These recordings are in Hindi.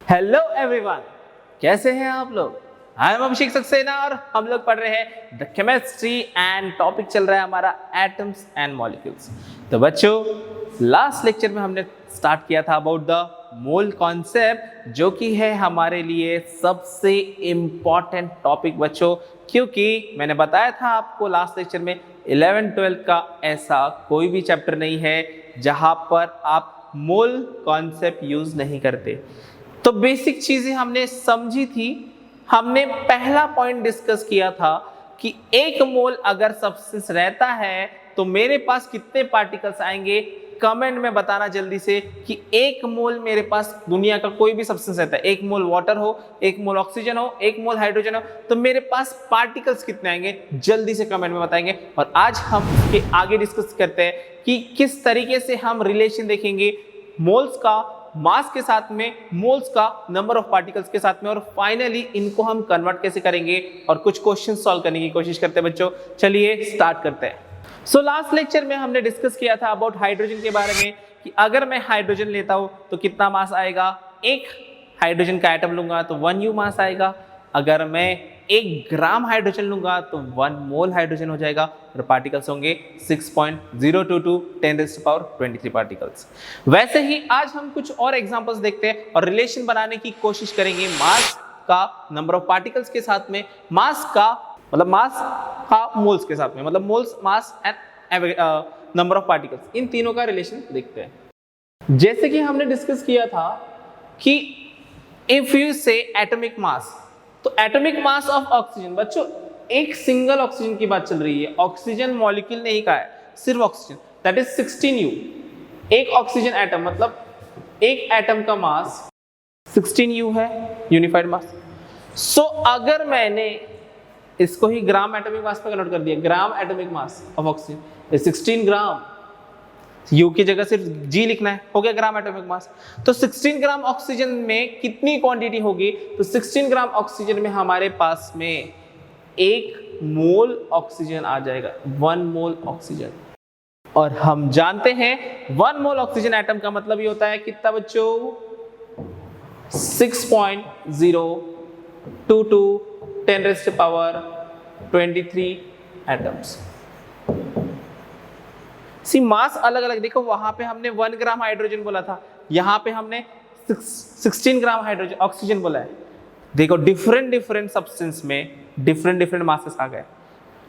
हेलो एवरीवन, कैसे हैं आप लोग। आई एम अभिषेक सक्सेना और हम लोग पढ़ रहे हैं द केमिस्ट्री एंड टॉपिक चल रहा है हमारा एटम्स एंड मॉलिक्यूल्स। तो बच्चों, लास्ट लेक्चर में हमने स्टार्ट किया था अबाउट द मोल कॉन्सेप्ट, जो कि है हमारे लिए सबसे इम्पॉर्टेंट टॉपिक बच्चों, क्योंकि मैंने बताया था आपको लास्ट लेक्चर में 11-12 का ऐसा कोई भी चैप्टर नहीं है जहां पर आप मोल कॉन्सेप्ट यूज नहीं करते। तो बेसिक चीजें हमने समझी थी। हमने पहला पॉइंट डिस्कस किया था कि एक मोल अगर सब्सटेंस रहता है तो मेरे पास कितने पार्टिकल्स आएंगे। कमेंट में बताना जल्दी से कि एक मोल मेरे पास दुनिया का कोई भी सब्सटेंस रहता है, एक मोल वाटर हो, एक मोल ऑक्सीजन हो, एक मोल हाइड्रोजन हो, तो मेरे पास पार्टिकल्स कितने आएंगे, जल्दी से कमेंट में बताएंगे। और आज हम इसके आगे डिस्कस करते हैं कि किस तरीके से हम रिलेशन देखेंगे मोल्स का मास के साथ में, मोल्स का नंबर ऑफ पार्टिकल्स के साथ में, और फाइनली इनको हम कन्वर्ट कैसे करेंगे और कुछ क्वेश्चन सॉल्व करने की कोशिश करते हैं बच्चों। चलिए स्टार्ट करते हैं। सो लास्ट लेक्चर में हमने डिस्कस किया था अबाउट हाइड्रोजन के बारे में कि अगर मैं हाइड्रोजन लेता हूं तो कितना मास आएगा। एक हाइड्रोजन का एटम लूंगा तो 1 U मास आएगा। अगर मैं 1 ग्राम हाइड्रोजन लूंगा तो 1 मोल हाइड्रोजन हो जाएगा और पार्टिकल्स होंगे 6.022 10⁻23 पार्टिकल्स। वैसे ही आज हम कुछ और एग्जांपल्स देखते हैं और रिलेशन बनाने की कोशिश करेंगे मास का नंबर ऑफ पार्टिकल्स के साथ में, मास का मोल्स के साथ में, मतलब moles, mass and number of particles, इन तीनों का रिलेशन देखते हैं। जैसे कि हमने डिस्कस किया था कि इफ यू से एटॉमिक मास, तो एटॉमिक मास ऑफ ऑक्सीजन, बच्चों एक सिंगल ऑक्सीजन की बात चल रही है, ऑक्सीजन मॉलिक्यूल नहीं कहा है, सिर्फ ऑक्सीजन, दैट इज 16 U। एक ऑक्सीजन एटम मतलब एक एटम का मास 16 U है, यूनिफाइड मास। सो अगर मैंने इसको ही ग्राम एटॉमिक मास पे कन्वर्ट कर दिया, gram atomic mass of oxygen 16 gram, U की जगह सिर्फ G लिखना है, हो गया ग्राम एटॉमिक मास। तो 16 ग्राम ऑक्सीजन में कितनी क्वांटिटी होगी, तो 16 ग्राम ऑक्सीजन में हमारे पास में 1 मोल ऑक्सीजन आ जाएगा, 1 मोल ऑक्सीजन। और हम जानते हैं 1 मोल ऑक्सीजन एटम का मतलब ये होता है कितना बच्चों, 6.022 10⁻23 एटम्स। सी मास अलग अलग, देखो वहां पे हमने 1 ग्राम हाइड्रोजन बोला था, यहां पे हमने 16 ग्राम हाइड्रोजन ऑक्सीजन बोला है। देखो डिफरेंट सब्सटेंस में डिफरेंट मासेस आ गए,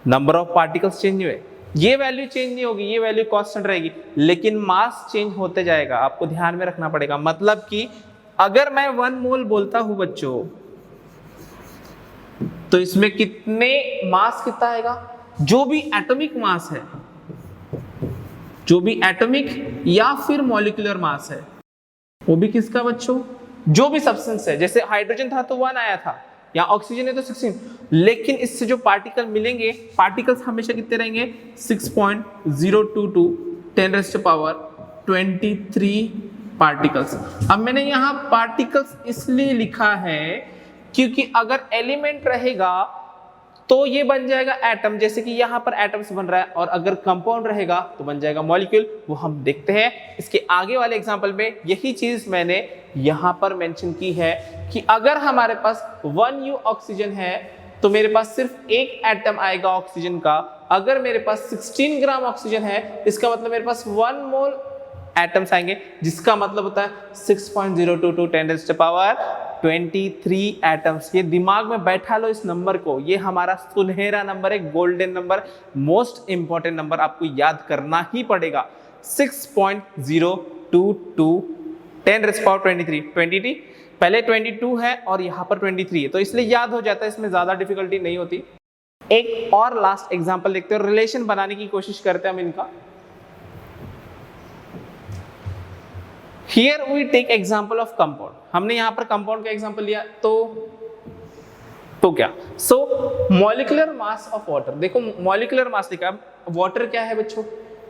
नंबर ऑफ पार्टिकल्स चेंज हुए, ये वैल्यू चेंज नहीं होगी, ये वैल्यू कांस्टेंट रहेगी, लेकिन मास चेंज होते जाएगा, आपको ध्यान में रखना पड़ेगा। मतलब कि अगर मैं 1 मोल बोलता हूं बच्चों, तो इसमें कितने मास कितना आएगा, जो भी एटॉमिक मास है, जो भी एटॉमिक या फिर मॉलिक्यूलर मास है, वो भी किसका बच्चों, जो भी सब्सटेंस है, जैसे हाइड्रोजन था तो 1 आया था, या ऑक्सीजन है तो 16, लेकिन इससे जो पार्टिकल मिलेंगे, पार्टिकल्स हमेशा कितने रहेंगे, 6.022 10⁻23 पार्टिकल्स। अब मैंने यहां पार्टिकल्स इसलिए लिखा है क्योंकि अगर एलिमेंट रहेगा तो ये बन जाएगा एटम, जैसे कि यहाँ पर एटम्स बन रहा है, और अगर कंपाउंड रहेगा तो बन जाएगा मॉलिक्यूल। वो हम देखते हैं इसके आगे वाले एग्जांपल में। यही चीज मैंने यहाँ पर मेंशन की है कि अगर हमारे पास 1 U ऑक्सीजन है तो मेरे पास सिर्फ एक एटम आएगा ऑक्सीजन का। अगर मेरे पास 16 ग्राम ऑक्सीजन है, इसका मतलब मेरे पास 1 मोल एटम्स आएंगे, जिसका मतलब होता है 6.022 10⁻23 एटम्स। ये दिमाग में बैठा लो इस नंबर को, ये हमारा सुनहरा नंबर है, golden number, most important number, आपको याद करना ही पड़ेगा। 6.022 10⁻23 22, पहले 22 है और यहाँ पर 23 है, तो इसलिए याद हो जाता है, इसमें ज्यादा डिफिकल्टी नहीं होती। एक और लास्ट एग्जाम्पल देखते हैं, रिलेशन बनाने की कोशिश करते हैं हम इनका। Here we take example of compound। हमने यहाँ पर कंपाउंड का एग्जांपल लिया, तो क्या, सो मॉलिक्यूलर मास ऑफ वाटर, देखो मॉलिक्यूलर मास लिखा, वाटर क्या है बच्चों,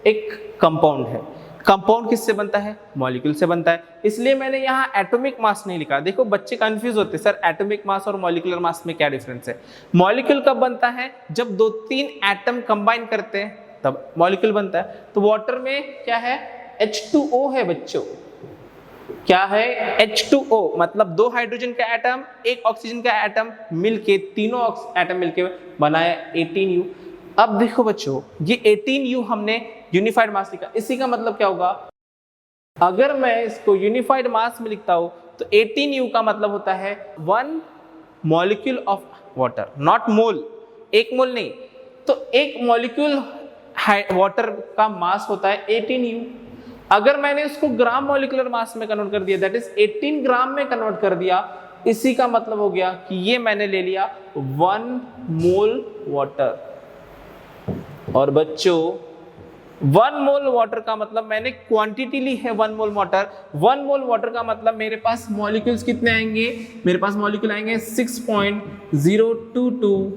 एक कंपाउंड है। कंपाउंड किससे बनता है, मॉलिक्यूल से बनता है, इसलिए मैंने यहाँ एटॉमिक मास नहीं लिखा। देखो बच्चे कंफ्यूज होते हैं, सर एटॉमिक मास और मॉलिक्यूलर मास में क्या डिफरेंस है। मॉलिक्यूल कब बनता है, जब 2-3 एटम कंबाइन करते हैं तब मॉलिक्यूल बनता है। तो वाटर में क्या है, H2O है बच्चों, क्या है H2O, मतलब 2 हाइड्रोजन का एटम 1 ऑक्सीजन का एटम मिलके, तीनों एटम मिलके बनाया 18U। अब देखो बच्चों, ये 18U हमने यूनिफाइड मास लिखा, इसी का मतलब क्या होगा, अगर मैं इसको यूनिफाइड मास में लिखता हूं तो 18U का मतलब होता है 1 मॉलिक्यूल ऑफ वाटर, नॉट मोल, 1 मोल नहीं, तो 1 मॉलिक्यूल वाटर का मास होता है 18U। अगर मैंने उसको ग्राम मॉलिक्यूलर मास में कन्वर्ट कर दिया, दैट इज 18 ग्राम में कन्वर्ट कर दिया, इसी का मतलब हो गया कि ये मैंने ले लिया 1 मोल वाटर। और बच्चों 1 मोल वाटर का मतलब मैंने क्वांटिटी ली है 1 मोल वाटर। 1 मोल वाटर का मतलब मेरे पास मॉलिक्यूल्स कितने आएंगे, मेरे पास मॉलिक्यूल आएंगे 6.022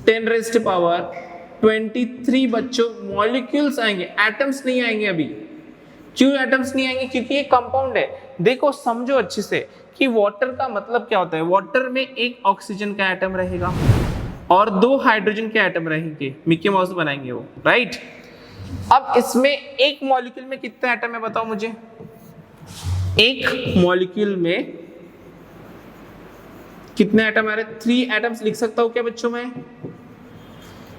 10⁻23 बच्चों मॉलिक्यूल्स आएंगे, एटम्स नहीं आएंगे अभी। क्यों एटम्स नहीं आएंगे, क्योंकि ये कंपाउंड है। देखो समझो अच्छे से कि वाटर का मतलब क्या होता है, वाटर में 1 ऑक्सीजन का एटम रहेगा और 2 हाइड्रोजन के एटम रहेंगे, मिकी माउस बनाएंगे वो, राइट। अब इसमें 1 मॉलिक्यूल में कितने एटम है बताओ मुझे, 1 मॉलिक्यूल में कितने एटम आ रहे, 3 एटम्स लिख सकता हूं क्या बच्चों मैं,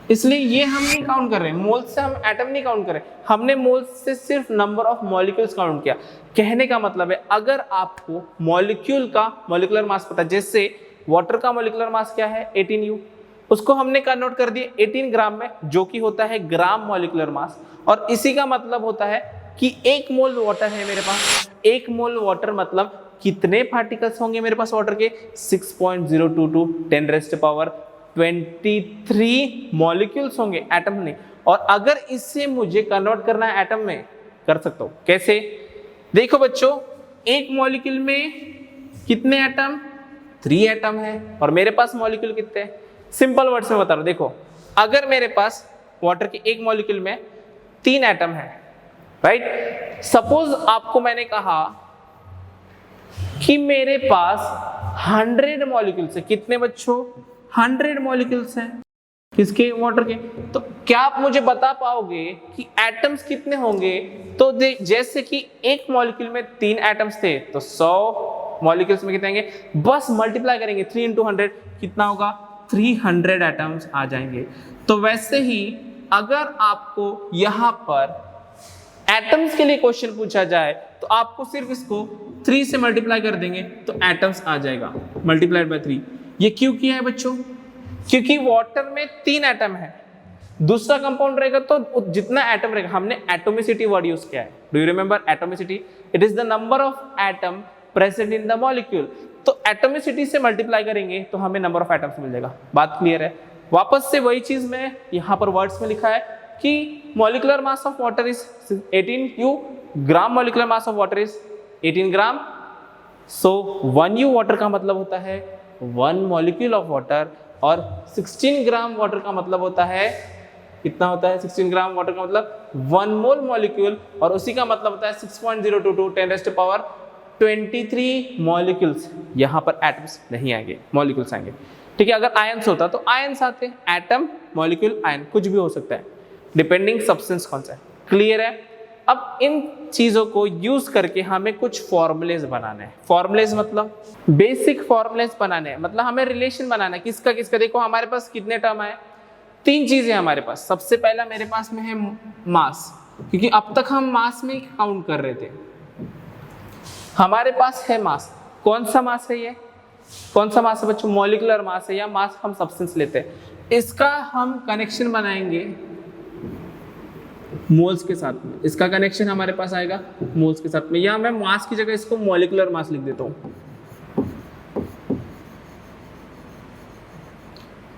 इसलिए ये हम नहीं काउंट कर रहे हैं, मोल्स से हम एटम नहीं काउंट कर रहे, हमने मोल्स से सिर्फ नंबर ऑफ मॉलिक्यूल्स काउंट किया। कहने का मतलब है अगर आपको मॉलिक्यूल का मॉलिक्यूलर मास पता है, जैसे वाटर का मॉलिक्यूलर मास क्या है 18U, उसको हमने कन्वर्ट कर दिया 18 ग्राम में, जो कि होता है ग्राम मॉलिक्यूलर मास। और इसी का मतलब होता है कि 1 मोल वाटर है मेरे पास, 1 मोल वाटर मतलब कितने पार्टिकल्स होंगे मेरे पास वाटर के, 6.022 10⁻23 मॉलिक्यूल्स होंगे, एटम नहीं। और अगर इससे मुझे कन्वर्ट करना है एटम में, कर सकता हूं, कैसे, देखो बच्चों 1 मॉलिक्यूल में कितने एटम, 3 एटम है, और मेरे पास मॉलिक्यूल कितने हैं, सिंपल वर्ड्स में बता रहा हूं। देखो अगर मेरे पास वाटर के 1 मॉलिक्यूल में 3 एटम है, राइट, सपोज आपको मैंने कहा कि मेरे पास 100 मॉलिक्यूल्स है, कितने बच्चों, 100 मॉलिक्यूल्स हैं किसके, वाटर के, तो क्या आप मुझे बता पाओगे कि एटम्स कितने होंगे, तो जैसे कि 1 मॉलिक्यूल में 3 एटम्स थे तो 100 मॉलिक्यूल्स में कितने आएंगे, बस मल्टीप्लाई करेंगे 3 × 100 कितना होगा, 300 एटम्स आ जाएंगे। तो वैसे ही अगर आपको यहां पर एटम्स के लिए क्वेश्चन पूछा जाए तो आपको सिर्फ इसको 3 से मल्टीप्लाई कर देंगे तो एटम्स आ जाएगा, मल्टीप्लाइड बाय 3। ये क्यों किया है बच्चों, क्योंकि वाटर में 3 एटम है, दूसरा कंपाउंड रहेगा तो जितना एटम रहेगा, हमने एटोमिसिटी वर्ड यूज किया है, do you remember atomicity, it is the number of atom present in the molecule. तो एटोमिसिटी से मल्टीप्लाई करेंगे तो हमें नंबर ऑफ एटम्स मिल जाएगा, बात क्लियर है। वापस से वही चीज मैं यहां पर वर्ड्स में लिखा है कि molecular mass of water is 18U, gram molecular mass of water is 18 gram, so 1U water का मतलब होता है 1 मॉलिक्यूल ऑफ वाटर, और 16 ग्राम वाटर का मतलब होता है, कितना होता है 16 ग्राम वाटर का मतलब 1 मोल मॉलिक्यूल, और उसी का मतलब होता है 6.022 10⁻23 मॉलिक्यूल्स। यहां पर एटम्स नहीं आएंगे, मॉलिक्यूल्स आएंगे, ठीक है। अगर आयंस होता तो आयंस आते, एटम मॉलिक्यूल आयन कुछ भी हो सकता है, डिपेंडिंग सब्सटेंस कौन सा है, क्लियर है। अब इन चीजों को यूज करके हमें कुछ फॉर्मूलेज बनाने हैं, फॉर्मूलेज मतलब बेसिक फॉर्मूलेज बनाने हैं, मतलब हमें रिलेशन बनाना है किसका किसका। देखो हमारे पास कितने टर्म आए, 3 चीजें हमारे पास। सबसे पहला मेरे पास में है मास, क्योंकि अब तक हम मास में काउंट कर रहे थे, हमारे पास है मास। कौन सा मास है ये, कौन सा मास है बच्चों, मॉलिक्यूलर मास है, या मास हम सब्सटेंस लेते हैं, इसका हम कनेक्शन बनाएंगे मोल्स के साथ में, इसका कनेक्शन हमारे पास आएगा मोल्स के साथ में, या मैं मास की जगह इसको मॉलिक्यूलर मास लिख देता हूं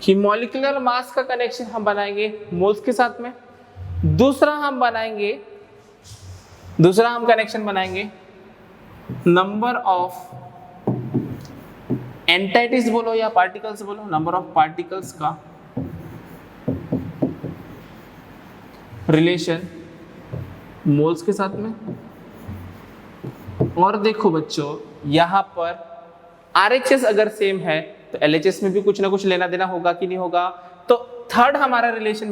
कि मॉलिक्यूलर मास का कनेक्शन हम बनाएंगे मोल्स के साथ में। दूसरा हम कनेक्शन बनाएंगे नंबर ऑफ एंटाइटीज बोलो या पार्टिकल्स बोलो, नंबर ऑफ पार्टिकल्स का रिलेशन मोल्स के साथ में। और देखो बच्चों यहां पर RHS अगर सेम है तो LHS में भी कुछ ना कुछ लेना देना होगा कि नहीं होगा। तो थर्ड रिलेशन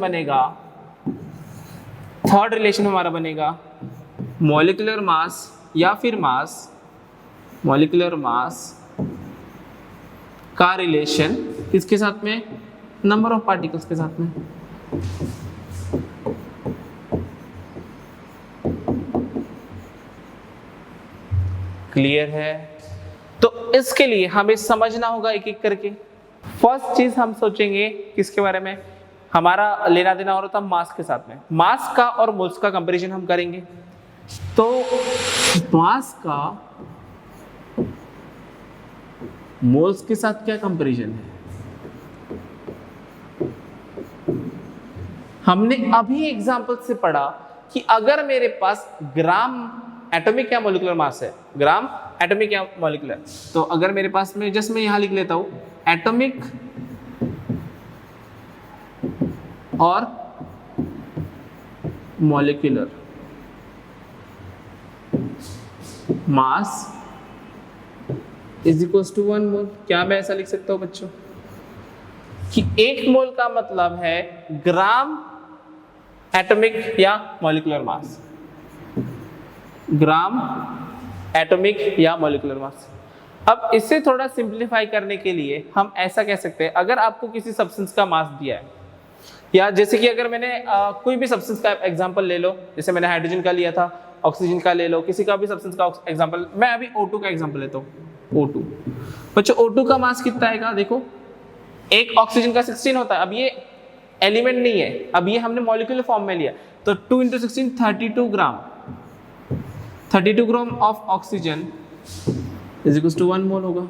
हमारा बनेगा मॉलिक्यूलर मास या फिर मास मॉलिक्यूलर मास का रिलेशन किसके साथ में, नंबर ऑफ पार्टिकल्स के साथ में। क्लियर है? तो इसके लिए हमें समझना होगा एक एक करके। फर्स्ट चीज हम सोचेंगे किसके बारे में, हमारा लेना देना हो रहा था मास के साथ में। मास का और मोल्स का कंपैरिजन हम करेंगे। तो मास का मोल्स के साथ क्या कंपैरिजन है, हमने अभी एग्जांपल से पढ़ा कि अगर मेरे पास ग्राम एटॉमिक या मॉलिक्यूलर मास है, ग्राम एटॉमिक या मॉलिक्यूलर, तो अगर मेरे पास में जस्ट मैं यहां लिख लेता हूं एटॉमिक और molecular mass is equals to 1 mole. क्या मैं ऐसा लिख सकता हूं बच्चों कि 1 मोल का मतलब है ग्राम एटॉमिक या मॉलिक्यूलर मास, ग्राम एटॉमिक या मॉलिक्यूलर मास। अब इसे थोड़ा सिंप्लीफाई करने के लिए हम ऐसा कह सकते हैं, अगर आपको किसी सब्सटेंस का मास दिया है, या जैसे कि अगर मैंने कोई भी सब्सटेंस का एग्जांपल ले लो, जैसे मैंने हाइड्रोजन का लिया था, ऑक्सीजन का ले लो, किसी का भी सब्सटेंस का एग्जांपल, मैं अभी O2 का एग्जांपल लेता हूँ। O2 बच्चों, O2 का मास कितना आएगा, देखो एक ऑक्सीजन का 16 होता है। अब ये एलिमेंट नहीं है, अब ये हमने मॉलिक्यूलर फॉर्म में लिया, तो 2 × 16 32 gram, 32 gram of oxygen is equal to 1 mole होगा,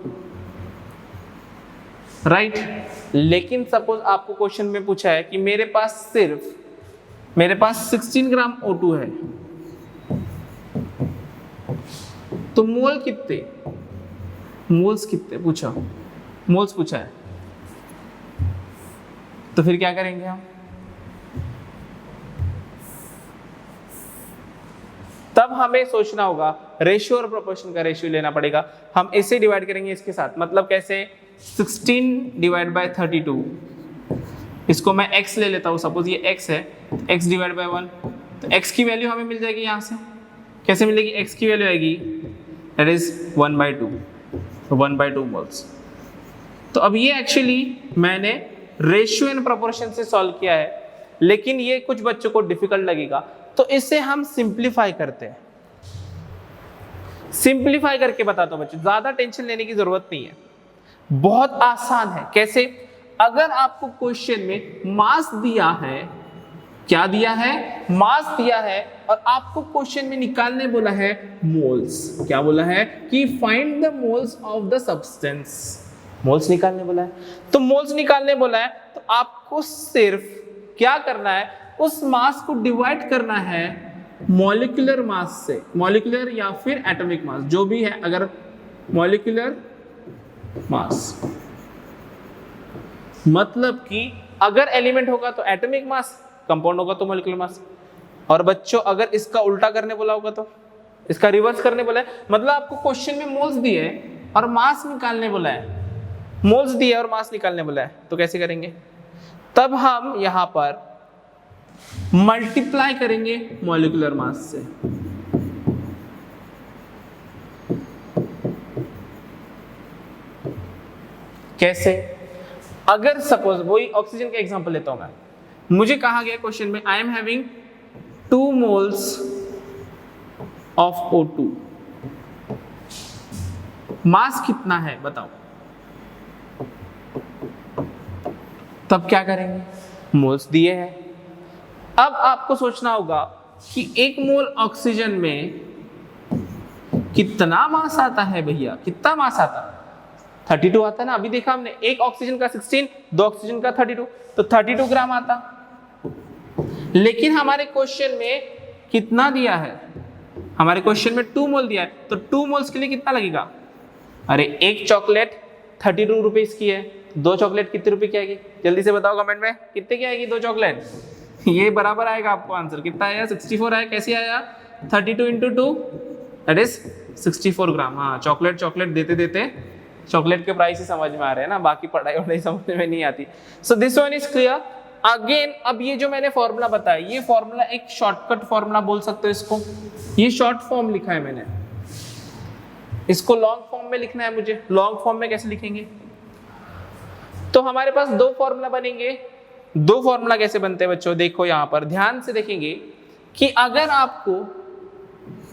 राइट। लेकिन सपोज आपको क्वेश्चन में पूछा है कि मेरे पास 16 ग्राम O2 है, तो मोल कितने, मोल्स कितने पूछा, मोल्स पूछा है, तो फिर क्या करेंगे हम, तब हमें सोचना होगा रेशियो और प्रोपोर्शन का रेशियो लेना पड़ेगा। हम इसे डिवाइड करेंगे इसके साथ, मतलब कैसे, 16 डिवाइड बाय 32, इसको मैं x ले लेता हूं, सपोज ये x है, x डिवाइड बाय 1, तो x की वैल्यू हमें मिल जाएगी यहां से, कैसे मिलेगी, x की वैल्यू आएगी दैट इज 1/2, तो 1/2 मोल्स। तो अब ये एक्चुअली मैंने रेशियो एंड प्रोपोर्शन से सॉल्व किया है, लेकिन ये कुछ बच्चों को डिफिकल्ट लगेगा, तो इसे हम सिंप्लीफाई करते हैं। सिंप्लीफाई करके बताता हूं बच्चों, ज्यादा टेंशन लेने की जरूरत नहीं है, बहुत आसान है। कैसे, अगर आपको क्वेश्चन में मास दिया है, क्या दिया है, मास दिया है, और आपको क्वेश्चन में निकालने बोला है मोल्स, क्या बोला है कि find the moles of the substance, moles निकालने बोला है, तो मोल्स निकालने बोला है, तो आपको सिर्फ क्या करना है, उस मास को डिवाइड करना है मॉलिक्यूलर मास से, मॉलिक्यूलर या फिर एटॉमिक मास, जो भी है, अगर मॉलिक्यूलर मास मतलब कि अगर एलिमेंट होगा तो एटॉमिक मास, कंपाउंड होगा तो मॉलिक्यूलर मास। और बच्चों अगर इसका उल्टा करने बोला होगा तो, इसका रिवर्स करने बोला है, मतलब आपको क्वेश्चन में मोल्स दिए हैं और मास निकालने बोला है, मोल्स दिए और मास निकालने बोला है, तो कैसे करेंगे, तब हम यहां पर मल्टीप्लाई करेंगे मॉलिक्यूलर मास से, कैसे, अगर सपोज वही ऑक्सीजन का एग्जांपल लेता हूं मैं, मुझे कहा गया क्वेश्चन में I am having 2 moles of O2, मास कितना है बताओ, तब क्या करेंगे, मोल्स दिए हैं। अब आपको सोचना होगा कि 1 मोल ऑक्सीजन में कितना मास आता है भैया, कितना मास आता है, 32 आता है ना, अभी देखा हमने, एक ऑक्सीजन का 16, 2 ऑक्सीजन का 32, तो 32 ग्राम आता। लेकिन हमारे क्वेश्चन में कितना दिया है, हमारे क्वेश्चन में 2 मोल दिया है, तो 2 मोल्स के लिए कितना लगेगा, अरे एक चॉकलेट 32 रुपीज की है, 2 चॉकलेट कितने रुपए की आएगी, जल्दी से बताओ कमेंट में, कितने की आएगी 2 चॉकलेट, ये बराबर आएगा आपको आंसर, कितना आया, 64 आया, कैसे आया, 32 × 2 दैट इज 64 ग्राम। हाँ, चॉकलेट चॉकलेट देते देते चॉकलेट के प्राइस ही समझ में आ रहे हैं ना, बाकी पढ़ाई वढ़ाई समझ में नहीं आती। So this one is clear. Again अब ये जो मैंने फॉर्मूला बताया, ये फॉर्मूला एक शॉर्टकट फॉर्मूला बोल सकते हो इसको, ये शॉर्ट फॉर्म लिखा है मैंने, इसको लॉन्ग फॉर्म में लिखना है मुझे। लॉन्ग फॉर्म में कैसे लिखेंगे? तो हमारे पास दो फॉर्मूला बनेंगे। दो फॉर्मूला कैसे बनते हैं बच्चों? देखो यहां पर ध्यान से देखेंगे कि अगर आपको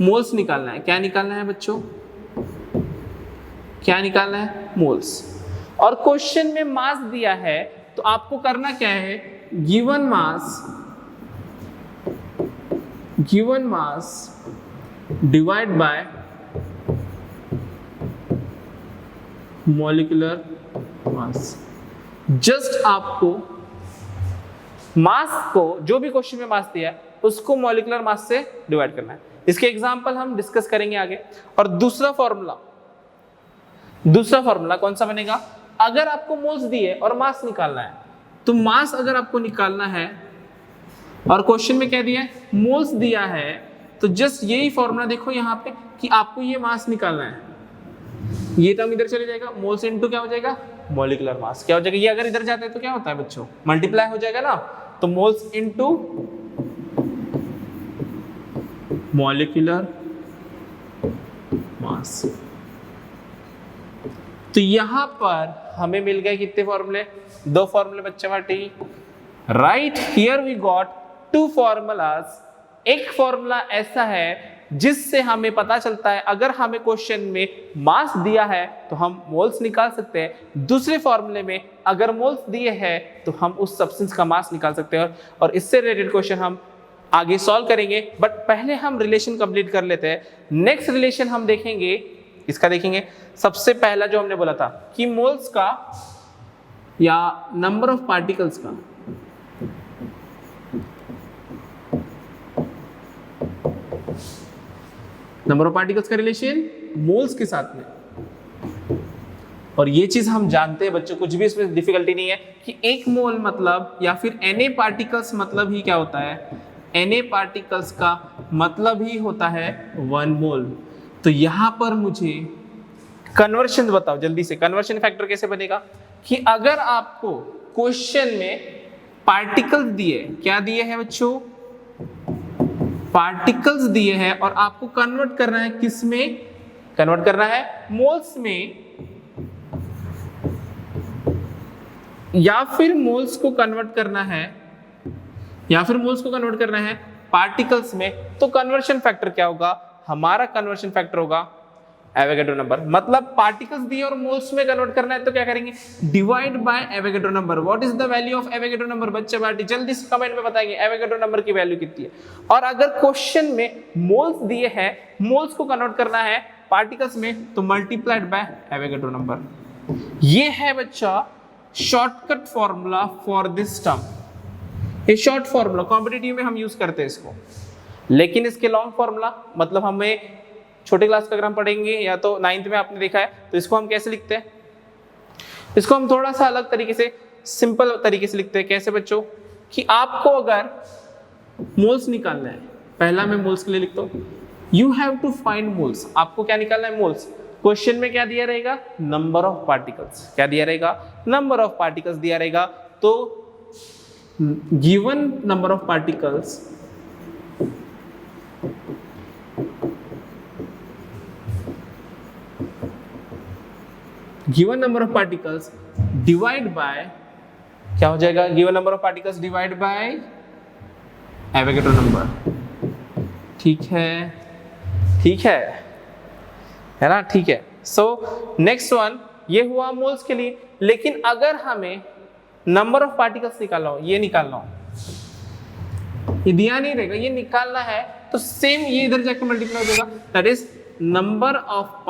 मोल्स निकालना है, क्या निकालना है बच्चों? क्या निकालना है? मोल्स। और क्वेश्चन में मास दिया है तो आपको करना क्या है? Given mass divide by molecular mass. Just आपको मास को, जो भी क्वेश्चन में मास दिया है उसको मॉलिक्यूलर मास से डिवाइड करना है। इसके एग्जांपल हम डिस्कस करेंगे आगे। और दूसरा फॉर्मूला कौन सा बनेगा? अगर आपको मोल्स दिए और मास निकालना है, तो मास अगर आपको निकालना है और क्वेश्चन में क्या दिया है? मोल्स दिया है, तो जस्ट यही फॉर्मूला देखो यहाँ पे कि आपको ये मास निकालना है। ये टर्म इधर चले जाएगा, मोल्स इनटू क्या हो जाएगा? Molecular mass. क्या हो जाएगा? ये अगर इधर जाता है तो क्या होता है बच्चों? मल्टीप्लाई हो जाएगा ना। तो मोल्स इनटू मॉलिक्यूलर मास। तो यहां पर हमें मिल गए कितने फॉर्मूले? दो फॉर्मूले बच्चे बाटी। Right here we got two formulas. एक फॉर्मूला ऐसा है जिससे हमें पता चलता है अगर हमें क्वेश्चन में मास दिया है तो हम मोल्स निकाल सकते हैं। दूसरे फॉर्मूले में अगर मोल्स दिए हैं तो हम उस सब्सटेंस का मास निकाल सकते हैं। और इससे रिलेटेड क्वेश्चन हम आगे सॉल्व करेंगे, बट पहले हम रिलेशन कंप्लीट कर लेते हैं। नेक्स्ट रिलेशन हम देखेंगे, इसका देखेंगे। सबसे पहला जो हमने बोला था कि मोल्स का या नंबर ऑफ पार्टिकल्स का रिलेशन मोल्स के साथ में। और ये चीज हम जानते हैं बच्चों, कुछ भी इसमें डिफिकल्टी नहीं है कि एक मोल मतलब या फिर Na पार्टिकल्स मतलब ही क्या होता है? Na पार्टिकल्स का मतलब ही होता है 1 मोल। तो यहां पर मुझे कन्वर्शन बताओ जल्दी से। कन्वर्शन फैक्टर कैसे बनेगा? कि अगर आपको क्वेश्चन में पार्टिकल्स दिए, क्या दिए हैं बच्चों? पार्टिकल्स दिए हैं और आपको कन्वर्ट करना है किस में? कन्वर्ट करना है मोल्स में, या फिर मोल्स को कन्वर्ट करना है पार्टिकल्स में। तो कन्वर्शन फैक्टर क्या होगा? हमारा कन्वर्शन फैक्टर होगा एवोगैड्रो नंबर। मतलब पार्टिकल्स दिए और मोल्स में कन्वर्ट करना है तो क्या करेंगे? Divide by Avogadro number. What is the value of Avogadro number? बच्चे बाटी जल्दी से कमेंट में बताएंगे एवोगैड्रो नंबर की वैल्यू कितनी है। और अगर क्वेश्चन में मोल्स दिए हैं, मोल्स को कन्वर्ट करना है पार्टिकल्स में, तो मल्टीप्लाइड बाय एवोगैड्रो नंबर। ये है बच्चा shortcut formula for this term. ये शॉर्ट फॉर्मूला कॉम्पिटिटिव में हम यूज करते हैं इसको, लेकिन इसके लॉन्ग फॉर्मूला मतलब हमें छोटे क्लास का अगर हम पढ़ेंगे या तो 9th में आपने देखा है, तो इसको हम कैसे लिखते हैं? इसको हम थोड़ा सा अलग तरीके से, सिंपल तरीके से लिखते हैं। कैसे बच्चों? कि आपको अगर मोल्स निकालना है, पहला मैं मोल्स के लिए लिखता हूं, you have to find moles. आपको क्या निकालना है? मोल्स। क्वेश्चन में क्या दिया रहेगा? Number of particles. क्या दिया रहेगा? नंबर ऑफ पार्टिकल्स दिया रहेगा। तो given number of particles divide by, क्या हो जाएगा? Given number of particles divide by Avogadro number. ठीक है ना? ठीक है। सो नेक्स्ट वन, ये हुआ मोल्स के लिए। लेकिन अगर हमें नंबर ऑफ पार्टिकल्स निकालना हो, ये निकालना हो, ये दिया नहीं रहेगा, ये निकालना है, तो सेम ये इधर जाकर मल्टीप्लाई हो जाएगा। That is number of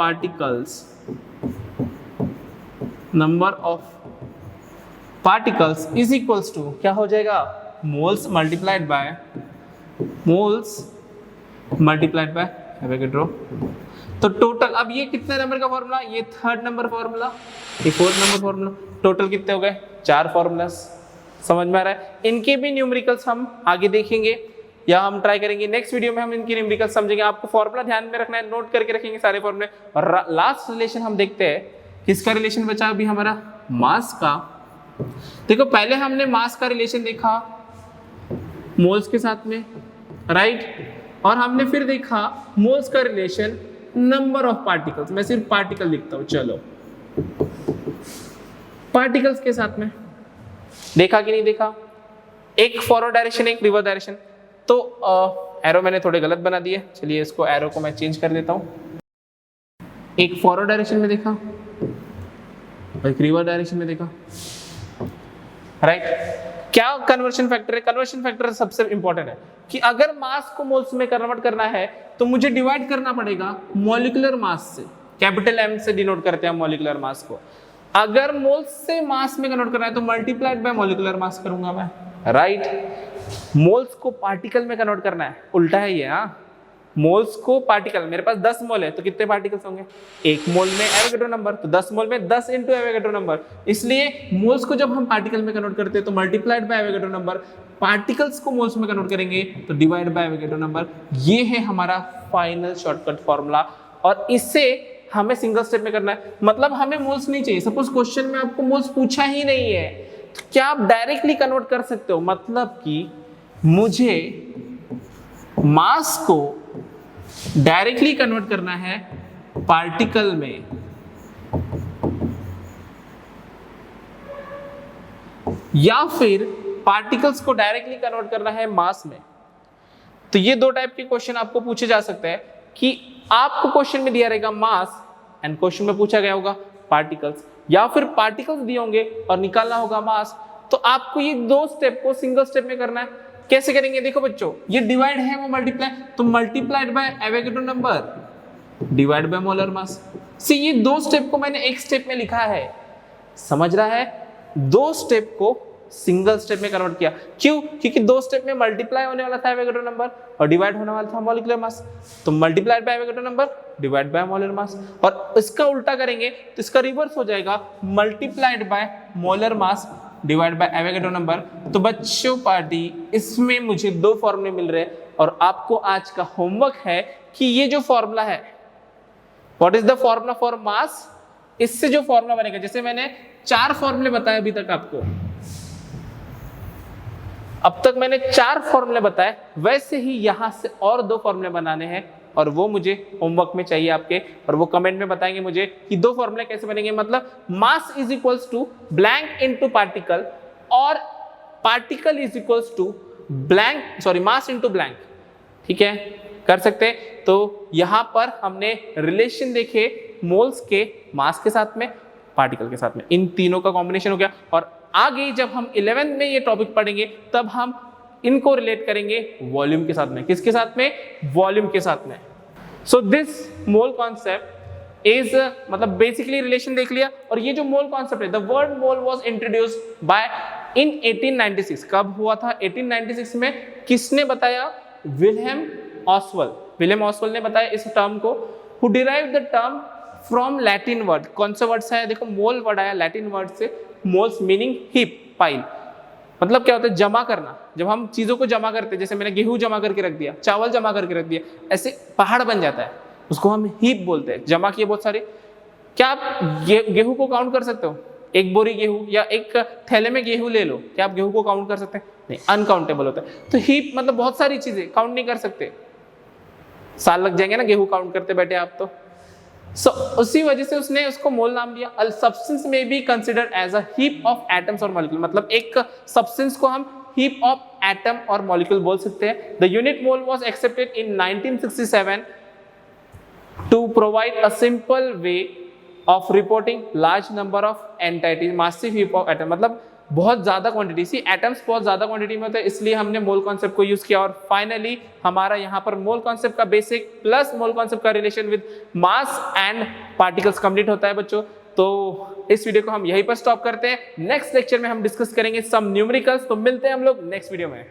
particles is equals to, क्या हो जाएगा? Moles multiplied by Avogadro. तो टोटल, अब ये कितने नंबर का फॉर्मूला? ये 3rd नंबर फॉर्मूला, ये 4th नंबर फॉर्मूला। टोटल कितने हो गए? 4 फॉर्मूलास। समझ में आ रहा है? इनके भी न्यूमेरिकल्स हम आगे देखेंगे या हम ट्राई करेंगे। नेक्स्ट वीडियो में हम इनकी न्यूमेरिकल्स समझेंगे। आपको फॉर्मूला ध्यान में रखना है, नोट करके रखेंगे सारे फॉर्मूले। और लास्ट रिलेशन हम देखते हैं, किसका रिलेशन बचा अभी हमारा? मास का। देखो पहले हमने मास का रिलेशन देखा मोल्स के साथ में, राइट? और हमने फिर देखा मोल्स का रिलेशन नंबर ऑफ पार्टिकल्स, मैं सिर्फ पार्टिकल लिखता हूं। चलो पार्टिकल्स के साथ में देखा कि नहीं देखा, एक फॉरवर्ड डायरेक्शन एक रिवर्स डायरेक्शन, तो एरो मैंने थोड़े गलत बना दिए, चलिए इसको एरो को मैं चेंज कर देता हूं। एक फॉरवर्ड डायरेक्शन में देखा और एक रिवर्स डायरेक्शन में देखा, राइट। क्या कन्वर्शन फैक्टर है? कन्वर्शन फैक्टर सबसे इंपॉर्टेंट है कि अगर मास को मोल्स में कन्वर्ट करना है तो मुझे डिवाइड करना पड़ेगा मॉलिक्यूलर मास से, कैपिटल एम से डिनोट करते हैं मॉलिक्यूलर मास को। अगर मोल्स से मास में कन्वर्ट करना है तो मल्टीप्लाइड बाय मॉलिक्यूलर मास करूंगा मैं, राइट। मोल्स को पार्टिकल में कन्वर्ट करना है, उल्टा है ये। हाँ, मोल्स को पार्टिकल, मेरे पास 10 मोल है तो कितने पार्टिकल्स होंगे? एक मोल में एवोगैड्रो नंबर, तो 10 मोल में 10 इंटू एवोगैड्रो नंबर। इसलिए मोल्स को जब हम पार्टिकल में कन्वर्ट करते हैं तो multiplied by Avogadro number, particles को मोल्स में कन्वर्ट करेंगे तो डिवाइड बाय एवोगैड्रो नंबर। ये है हमारा फाइनल शॉर्टकट फॉर्मूला, और इससे हमें सिंगल स्टेप में करना है। मतलब हमें मोल्स नहीं चाहिए, सपोज क्वेश्चन में आपको मोल्स पूछा ही नहीं है तो क्या आप डायरेक्टली कन्वर्ट कर सकते हो? मतलब कि मुझे मास को डायरेक्टली कन्वर्ट करना है पार्टिकल में, या फिर पार्टिकल्स को डायरेक्टली कन्वर्ट करना है मास में। तो ये दो टाइप के क्वेश्चन आपको पूछे जा सकते हैं कि आपको क्वेश्चन में दिया रहेगा मास एंड क्वेश्चन में पूछा गया होगा पार्टिकल्स, या फिर पार्टिकल्स दिए होंगे और निकालना होगा मास। तो आपको ये दो स्टेप को सिंगल स्टेप में करना है। कैसे करेंगे? देखो बच्चों, ये डिवाइड है वो मल्टीप्लाई, तो multiplied by Avogadro number divide by molar mass. See ये दो स्टेप को मैंने एक स्टेप में लिखा है, समझ रहा है? दो स्टेप को सिंगल स्टेप में कन्वर्ट किया। क्यों? क्योंकि दो स्टेप में मल्टीप्लाई होने वाला था एवोगैड्रो नंबर और डिवाइड होने वाला था मॉलिक्यूलर मास, तो multiplied by Avogadro number divide by molar मास। और इसका उल्टा करेंगे तो इसका रिवर्स हो जाएगा, multiplied by molar mass divide by Avogadro number. तो बच्चों पार्टी, इसमें मुझे दो फॉर्मूले मिल रहे हैं और आपको आज का होमवर्क है कि ये जो फॉर्मूला है, what is the formula for mass, इससे जो फॉर्मूला बनेगा, जैसे मैंने 4 फॉर्मूले बताए अभी तक आपको, अब तक मैंने 4 फॉर्मूले बताए, वैसे ही यहां से और 2 फॉर्मूले बनाने हैं और वो मुझे होमवर्क में चाहिए आपके, और वो कमेंट में बताएंगे मुझे कि 2 फॉर्मूले कैसे बनेंगे। मतलब mass is equals to blank into particle, और particle is equals to mass into blank. ठीक है, कर सकते हैं। तो यहां पर हमने रिलेशन देखे मोल्स के मास के साथ में, पार्टिकल के साथ में, इन तीनों का कॉम्बिनेशन हो गया। और आगे जब हम 11th में ये टॉपिक पढ़ेंगे तब हम इनको रिलेट करेंगे वॉल्यूम के साथ में। किसके साथ में? वॉल्यूम के साथ में। So this mole concept is, मतलब बेसिकली रिलेशन देख लिया। और ये जो मोल कॉन्सेप्ट है, the word mole was introduced by in 1896। कब हुआ था? 1896 में। किसने बताया? विलियम ऑसवेल ने बताया इस टर्म को, who derived the term from Latin word. कौन सा वर्ड से आया? देखो, मोल वर्ड आया लैटिन वर्ड से, मोल्स मीनिंग हीप, पाइल। मतलब क्या होता है? जमा करना। जब हम चीजों को जमा करते हैं, जैसे मैंने गेहूं जमा करके रख दिया, चावल जमा करके रख दिया, ऐसे पहाड़ बन जाता है, उसको हम हीप बोलते हैं। जमा किए बहुत सारे। क्या आप गेहूं को काउंट कर सकते हो? एक बोरी गेहूं या एक थैले में गेहूं ले लो, क्या आप गेहूं को काउंट कर सकते हैं? नहीं, अनकाउंटेबल होता है। तो हीप मतलब बहुत सारी चीजें, काउंट नहीं कर सकते, साल लग जाएंगे ना गेहूं काउंट करते बैठे आप तो। उसी वजह से उसने उसको मोल नाम दिया। A substance may be considered as a heap of atoms और मॉलिक्यूल। मतलब एक सब्सटेंस को हम हीप ऑफ एटम और मॉलिक्यूल बोल सकते हैं। The unit mole was accepted in 1967 to provide a simple way of reporting large number of entities, massive heap of atom. मतलब बहुत ज्यादा क्वांटिटी, सी एटम्स बहुत ज्यादा क्वांटिटी में होते हैं, इसलिए हमने मोल कॉन्सेप्ट को यूज किया। और फाइनली हमारा यहाँ पर मोल कॉन्सेप्ट का बेसिक प्लस मोल कॉन्सेप्ट का relation with mass and particles complete होता है बच्चों। तो इस वीडियो को हम यहीं पर स्टॉप करते हैं। नेक्स्ट लेक्चर में हम डिस्कस करेंगे सम न्यूमेरिकल्स। तो मिलते हैं हम लोग नेक्स्ट वीडियो में।